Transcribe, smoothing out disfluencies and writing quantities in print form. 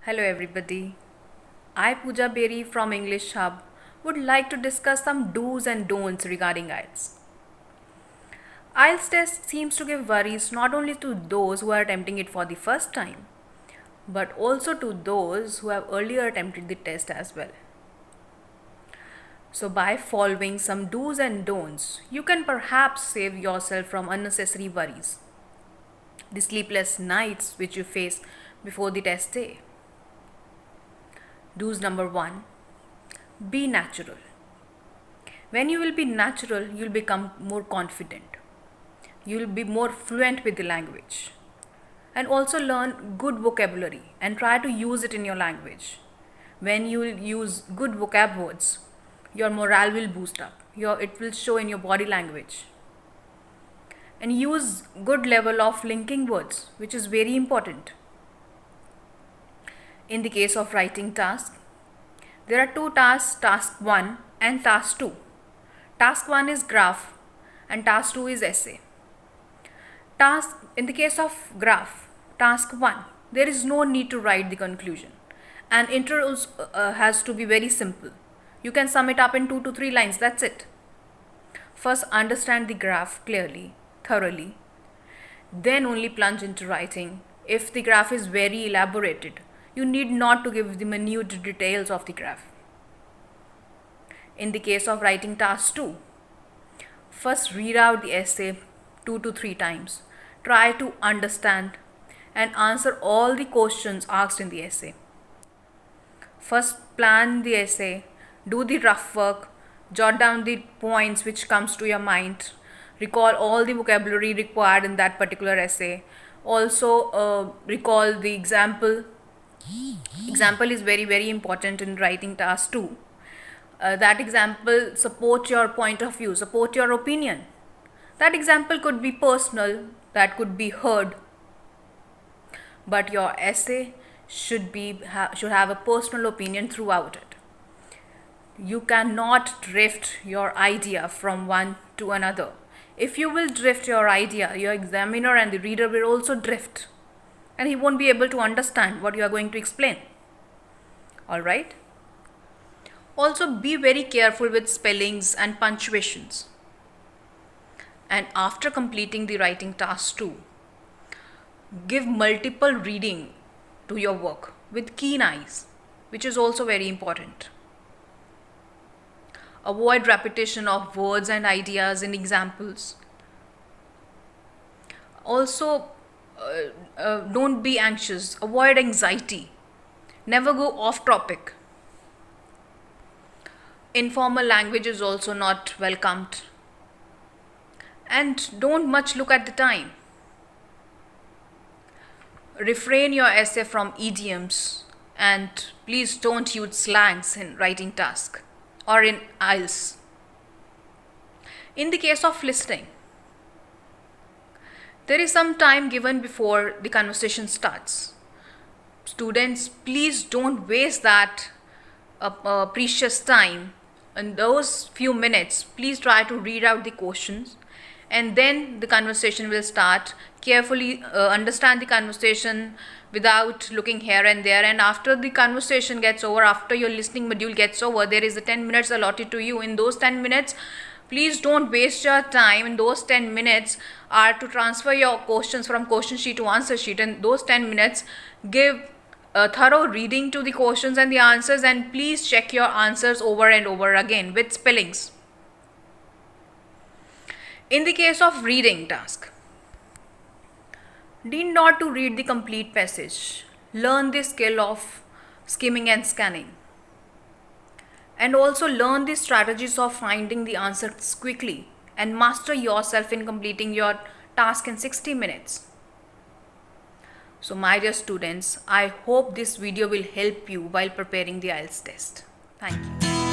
Hello everybody. I Pooja Berry from English Hub would like to discuss some do's and don'ts regarding IELTS. IELTS test seems to give worries not only to those who are attempting it for the first time, but also to those who have earlier attempted the test as well. So by following some do's and don'ts, you can perhaps save yourself from unnecessary worries, the sleepless nights which you face before the test day. Do's number 1. Be natural. When you will be natural, you'll become more confident. You'll be more fluent with the language. And also learn good vocabulary and try to use it in your language. When you use good vocab words, your morale will boost up. It will show in your body language. And use good level of linking words, which is very important. In the case of writing task, there are two tasks, task 1 and task 2. Task 1 is graph and task 2 is essay. In the case of graph, task 1, there is no need to write the conclusion. And intro has to be very simple. You can sum it up in 2 to 3 lines, that's it. First, understand the graph clearly, thoroughly. Then only plunge into writing. If the graph is very elaborated, you need not to give the minute details of the graph. In the case of writing task 2, first read out the essay 2 to 3 times. Try to understand and answer all the questions asked in the essay. First plan the essay, do the rough work, jot down the points which comes to your mind, recall all the vocabulary required in that particular essay. Also recall the example. Example is very important in writing task 2. That example support your point of view, support your opinion. That example could be personal, that could be heard, but your essay should have a personal opinion throughout it. You cannot drift your idea from one to another. If you will drift your idea, your examiner and the reader will also drift, and he won't be able to understand what you are going to explain. Alright? Also be very careful with spellings and punctuations. And after completing the writing task 2, give multiple reading to your work with keen eyes, which is also very important. Avoid repetition of words and ideas in examples. Also, don't be anxious. Avoid anxiety. Never go off topic. Informal language is also not welcomed. And don't much look at the time. Refrain your essay from idioms and please don't use slangs in writing task or in IELTS. In the case of listening, there is some time given before the conversation starts. Students, please don't waste that precious time. In those few minutes, please try to read out the questions and then the conversation will start. Carefully understand the conversation without looking here and there, and after the conversation gets over, after your listening module gets over, there is a 10 minutes allotted to you. In those 10 minutes, please don't waste your time. In those 10 minutes are to transfer your questions from question sheet to answer sheet. And those 10 minutes, give a thorough reading to the questions and the answers, and please check your answers over and over again with spellings. In the case of reading task, need not to read the complete passage. Learn the skill of skimming and scanning. And also learn the strategies of finding the answers quickly and master yourself in completing your task in 60 minutes. So my dear students, I hope this video will help you while preparing the IELTS test. Thank you.